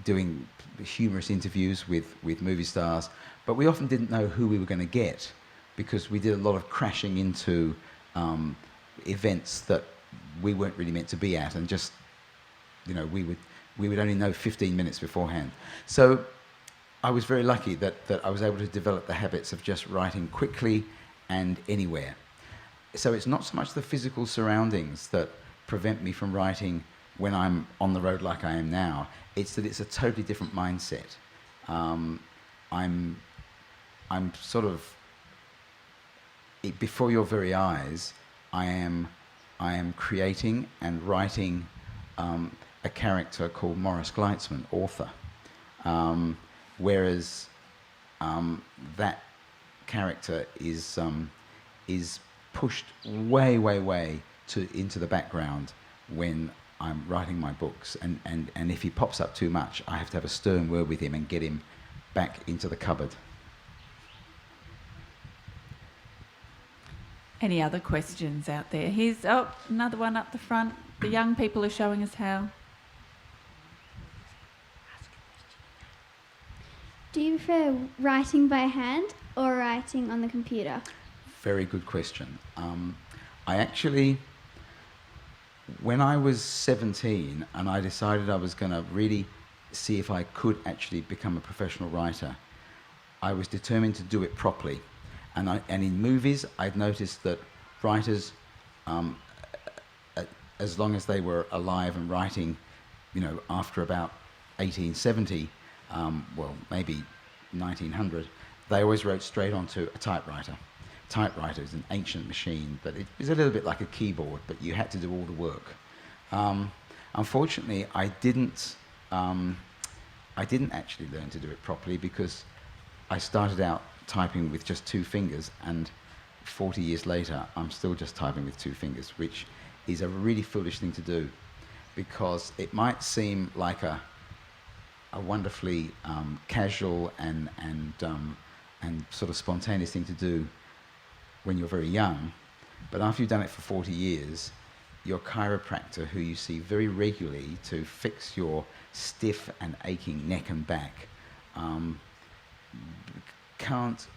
doing humorous interviews with movie stars, but we often didn't know who we were going to get, because we did a lot of crashing into events that we weren't really meant to be at, and just, we would only know 15 minutes beforehand. So I was very lucky that I was able to develop the habits of just writing quickly and anywhere. So it's not so much the physical surroundings that prevent me from writing when I'm on the road like I am now. It's that it's a totally different mindset. I'm sort of, before your very eyes, I am creating and writing a character called Morris Gleitzman, author. Whereas that character is pushed way into the background when I'm writing my books, and if he pops up too much, I have to have a stern word with him and get him back into the cupboard. Any other questions out there? Here's another one up the front. The young people are showing us how. Do you prefer writing by hand or writing on the computer? Very good question. I actually, when I was 17 and I decided I was going to really see if I could actually become a professional writer, I was determined to do it properly. And in movies, I'd noticed that writers, as long as they were alive and writing, after about 1870, maybe 1900, they always wrote straight onto a typewriter. Typewriter is an ancient machine, but it was a little bit like a keyboard, but you had to do all the work. Unfortunately, I didn't actually learn to do it properly, because I started out typing with just 2 fingers, and 40 years later, I'm still just typing with 2 fingers, which is a really foolish thing to do, because it might seem like a wonderfully casual and sort of spontaneous thing to do when you're very young, but after you've done it for 40 years, your chiropractor, who you see very regularly to fix your stiff and aching neck and back, can't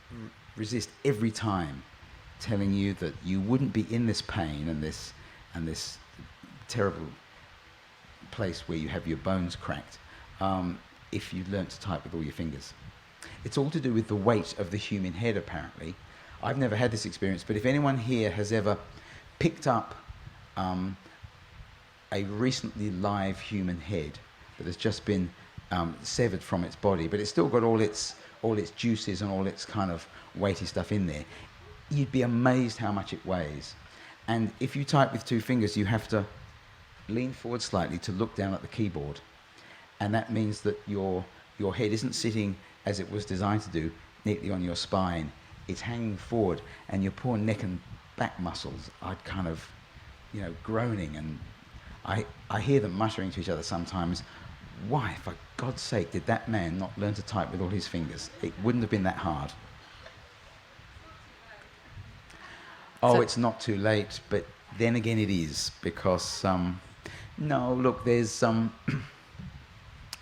resist every time telling you that you wouldn't be in this pain and this terrible place where you have your bones cracked if you learnt to type with all your fingers. It's all to do with the weight of the human head, apparently. I've never had this experience, but if anyone here has ever picked up a recently live human head that has just been severed from its body, but it's still got all its juices and all its kind of weighty stuff in there, you'd be amazed how much it weighs. And if you type with two fingers, you have to lean forward slightly to look down at the keyboard. And that means that your head isn't sitting as it was designed to do, neatly on your spine. It's hanging forward, and your poor neck and back muscles are kind of, groaning. And I hear them muttering to each other sometimes, why, for God's sake, did that man not learn to type with all his fingers? It wouldn't have been that hard. Oh, it's not too late, but then again it is, because, no, look, there's,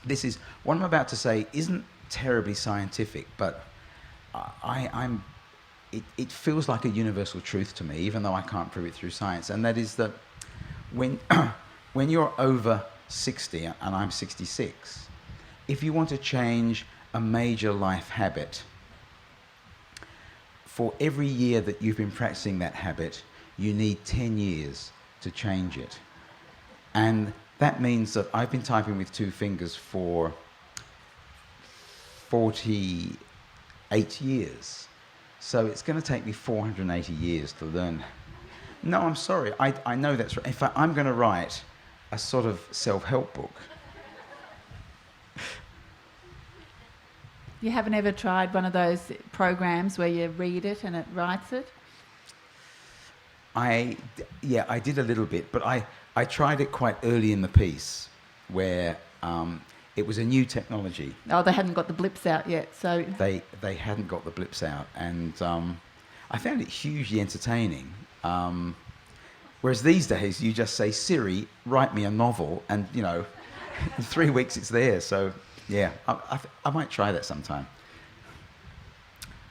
this is, what I'm about to say isn't terribly scientific, but it feels like a universal truth to me, even though I can't prove it through science, and that is that when you're over 60, and I'm 66, if you want to change a major life habit, for every year that you've been practicing that habit, you need 10 years to change it. And that means that I've been typing with two fingers for 48 years. So it's going to take me 480 years to learn. No, I'm sorry. I know that's right. In fact, I'm going to write a sort of self-help book. You haven't ever tried one of those programs where you read it and it writes it? I did a little bit, but I tried it quite early in the piece, where it was a new technology. Oh, they hadn't got the blips out yet, so... They hadn't got the blips out, and I found it hugely entertaining. Whereas these days, you just say, Siri, write me a novel, and, in 3 weeks it's there. So, yeah, I might try that sometime.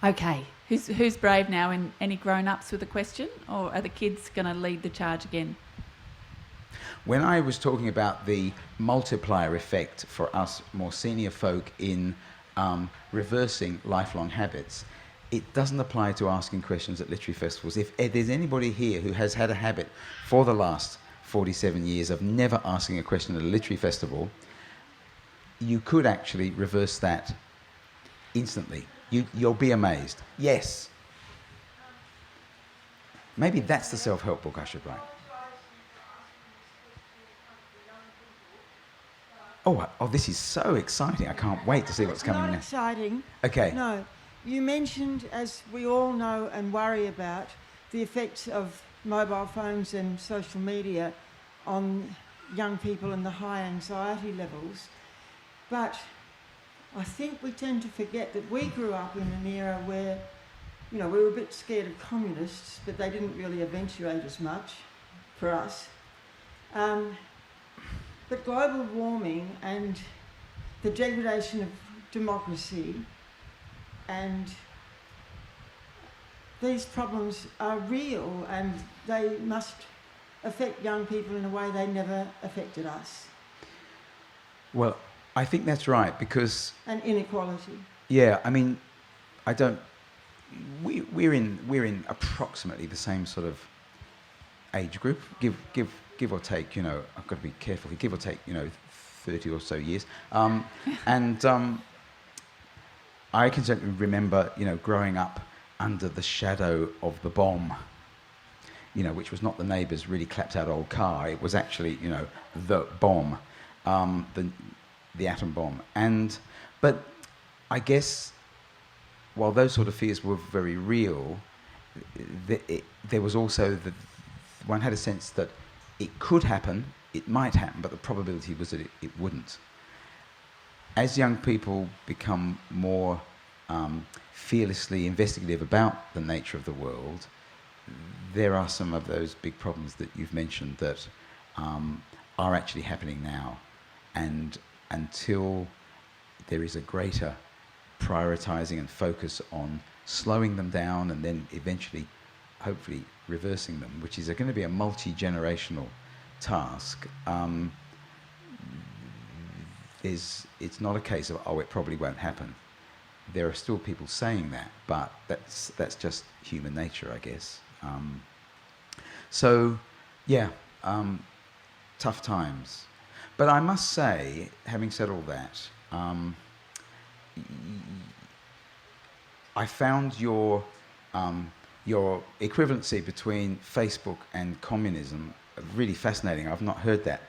Okay, who's brave now? And any grown-ups with a question, or are the kids going to lead the charge again? When I was talking about the multiplier effect for us more senior folk in reversing lifelong habits, it doesn't apply to asking questions at literary festivals. If there's anybody here who has had a habit for the last 47 years of never asking a question at a literary festival, you could actually reverse that instantly. You'll be amazed. Yes. Maybe that's the self-help book I should write. Oh, this is so exciting. I can't wait to see what's coming next. Not exciting. Okay. No. You mentioned, as we all know and worry about, the effects of mobile phones and social media on young people and the high anxiety levels. But I think we tend to forget that we grew up in an era where, we were a bit scared of communists, but they didn't really eventuate as much for us. But global warming and the degradation of democracy and these problems are real, and they must affect young people in a way they never affected us. Well, I think that's right, because... And inequality. Yeah, I mean, we're in approximately the same sort of age group, give or take, I've got to be careful, give or take, 30 or so years. I can certainly remember, growing up under the shadow of the bomb, which was not the neighbour's really clapped out old car. It was actually, the bomb, the atom bomb. But I guess while those sort of fears were very real, there was also one had a sense that it could happen, it might happen, but the probability was that it wouldn't. As young people become more fearlessly investigative about the nature of the world, there are some of those big problems that you've mentioned that are actually happening now. And until there is a greater prioritizing and focus on slowing them down and then eventually, hopefully, reversing them, which is going to be a multi-generational task. It's not a case of, oh, it probably won't happen. There are still people saying that, but that's just human nature, I guess. Tough times. But I must say, having said all that, I found your equivalency between Facebook and communism really fascinating. I've not heard that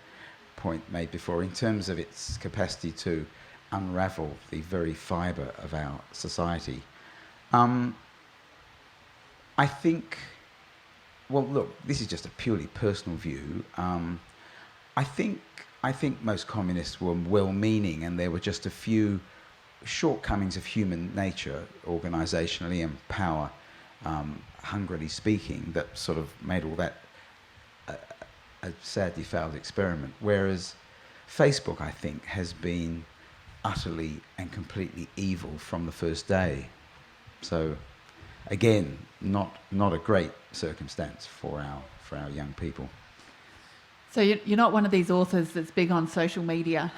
point made before in terms of its capacity to unravel the very fibre of our society. I think, well, look, this is just a purely personal view. I think most communists were well-meaning, and there were just a few shortcomings of human nature, organisationally and power, hungrily speaking, that sort of made all that a sadly failed experiment. Whereas Facebook, I think, has been utterly and completely evil from the first day. So, again, not a great circumstance for our young people. So you're not one of these authors that's big on social media.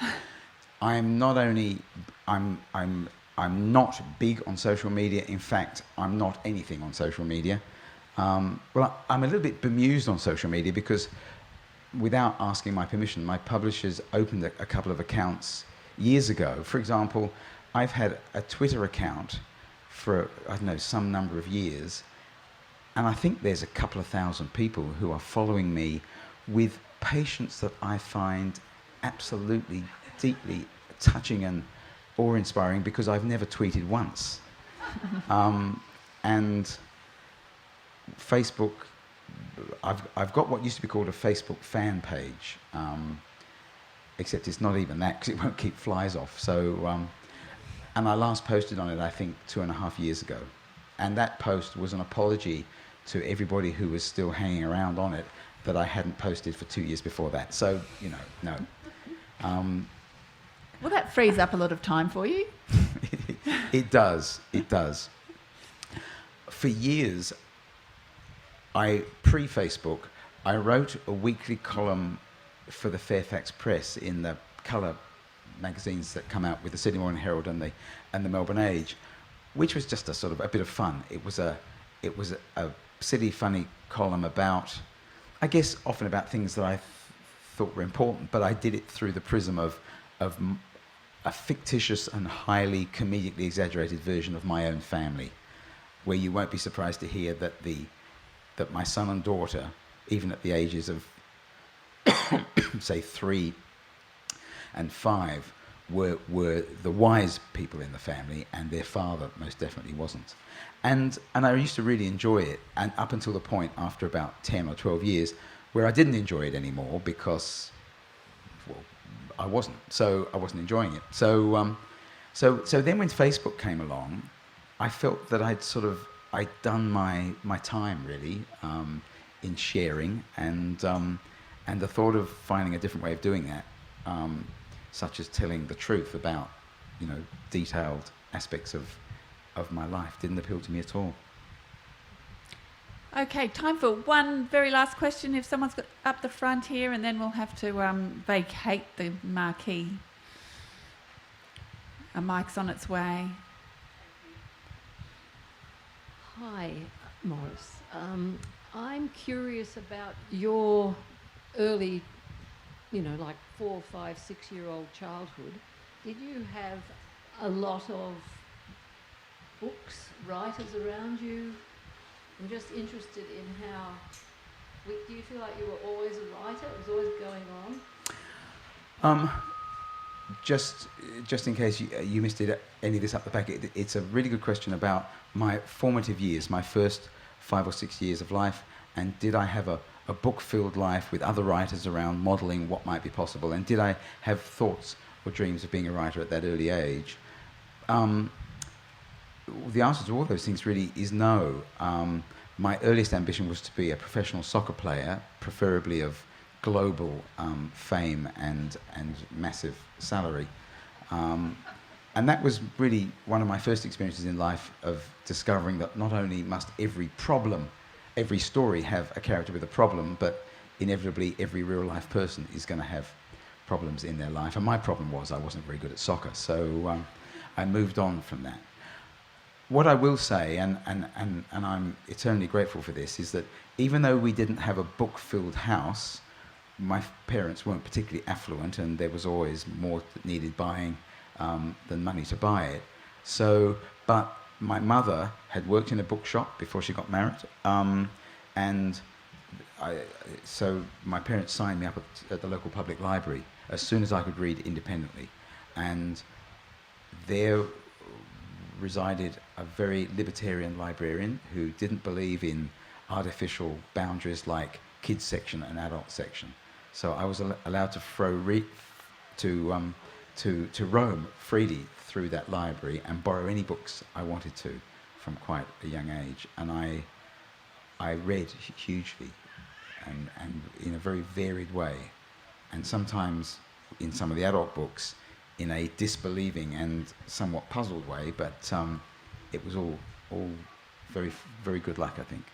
I'm not big on social media. In fact, I'm not anything on social media. Well, I'm a little bit bemused on social media because, without asking my permission, my publishers opened a couple of accounts years ago. For example, I've had a Twitter account for, I don't know, some number of years, and I think there's a couple of thousand people who are following me with patience that I find absolutely deeply touching and awe-inspiring, because I've never tweeted once. And Facebook, I've got what used to be called a Facebook fan page, except it's not even that, because it won't keep flies off. So, and I last posted on it, I think, 2.5 years ago. And that post was an apology to everybody who was still hanging around on it that I hadn't posted for 2 years before that. So, you know, no. Well, that frees up a lot of time for you. It does. For years, pre-Facebook, I wrote a weekly column for the Fairfax Press in the colour magazines that come out with the Sydney Morning Herald and the Melbourne Age, which was just a sort of a bit of fun. It was a silly, funny column about, I guess, often about things that I thought were important, but I did it through the prism of a fictitious and highly comedically exaggerated version of my own family, where you won't be surprised to hear that my son and daughter, even at the ages of say 3 and 5, were the wise people in the family, and their father most definitely wasn't. And I used to really enjoy it, and up until the point after about 10 or 12 years where I didn't enjoy it anymore because, well, I wasn't enjoying it. So then when Facebook came along, I felt that I'd done my time really in sharing, and the thought of finding a different way of doing that, such as telling the truth about, you know, detailed aspects of my life, didn't appeal to me at all. Okay, time for one very last question. If someone's got up the front here, and then we'll have to vacate the marquee. A mic's on its way. Hi, Morris. I'm curious about your early, like 4, 5, 6-year-old childhood. Did you have a lot of books, writers around you? I'm just interested in how. Do you feel like you were always a writer? It was always going on? Just in case you missed any of this up the back, it's a really good question about my formative years, my first 5 or 6 years of life, and did I have a book-filled life with other writers around modelling what might be possible, and did I have thoughts or dreams of being a writer at that early age? The answer to all those things really is no. My earliest ambition was to be a professional soccer player, preferably of global fame and massive salary. And that was really one of my first experiences in life of discovering that not only must every story have a character with a problem, but inevitably every real-life person is going to have problems in their life. And my problem was I wasn't very good at soccer, so I moved on from that. What I will say, and I'm eternally grateful for this, is that even though we didn't have a book-filled house, my parents weren't particularly affluent, and there was always more that needed buying than money to buy it. But my mother had worked in a bookshop before she got married, so my parents signed me up at the local public library as soon as I could read independently, and there resided a very libertarian librarian who didn't believe in artificial boundaries like kids section and adult section. So I was allowed to roam freely through that library and borrow any books I wanted to from quite a young age. And I read hugely and in a very varied way. And sometimes in some of the adult books in a disbelieving and somewhat puzzled way, but it was all very, very good luck, I think.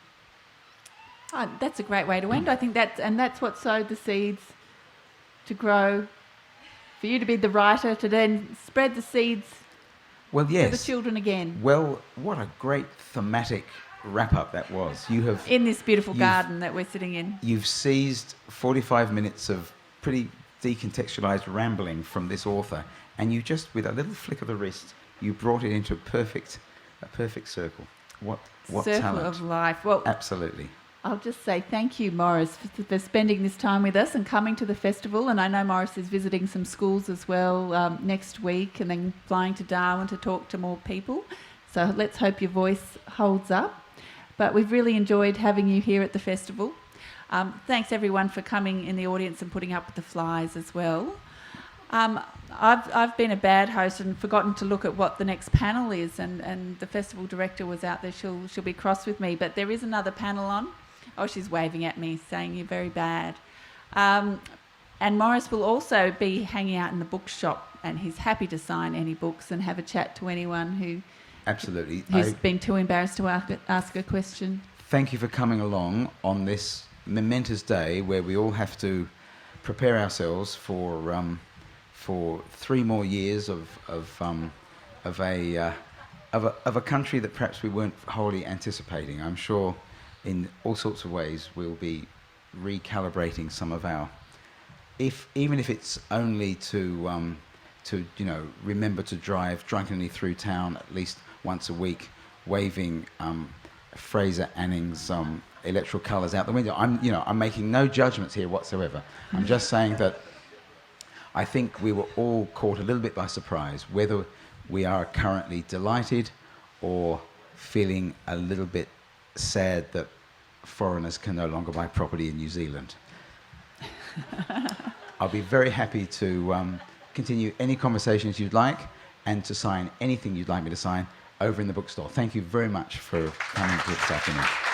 Oh, that's a great way to end. I think that's what sowed the seeds to grow, for you to be the writer, to then spread the seeds Well, yes. to the children again. Well, what a great thematic wrap-up that was. In this beautiful garden that we're sitting in. You've seized 45 minutes of pretty decontextualized rambling from this author, and you just, with a little flick of the wrist, you brought it into a perfect circle. What Circle talent. of life. Well, Absolutely. I'll just say thank you, Morris, for spending this time with us and coming to the festival. And I know Morris is visiting some schools as well next week, and then flying to Darwin to talk to more people. So let's hope your voice holds up. But we've really enjoyed having you here at the festival. Thanks everyone for coming in the audience and putting up with the flies as well. I've been a bad host and forgotten to look at what the next panel is, and the festival director was out there. She'll be cross with me, but there is another panel on. Oh, she's waving at me, saying you're very bad. And Morris will also be hanging out in the bookshop, and he's happy to sign any books and have a chat to anyone Absolutely. who's been too embarrassed to ask a question. Thank you for coming along on this momentous day where we all have to prepare ourselves for 3 more years of a country that perhaps we weren't wholly anticipating. I'm sure in all sorts of ways we'll be recalibrating some of our, even if it's only to remember to drive drunkenly through town at least once a week, waving Fraser Anning's electoral colours out the window. I'm making no judgments here whatsoever. I'm just saying that I think we were all caught a little bit by surprise, whether we are currently delighted or feeling a little bit sad that foreigners can no longer buy property in New Zealand. I'll be very happy to continue any conversations you'd like and to sign anything you'd like me to sign over in the bookstore. Thank you very much for coming to this afternoon.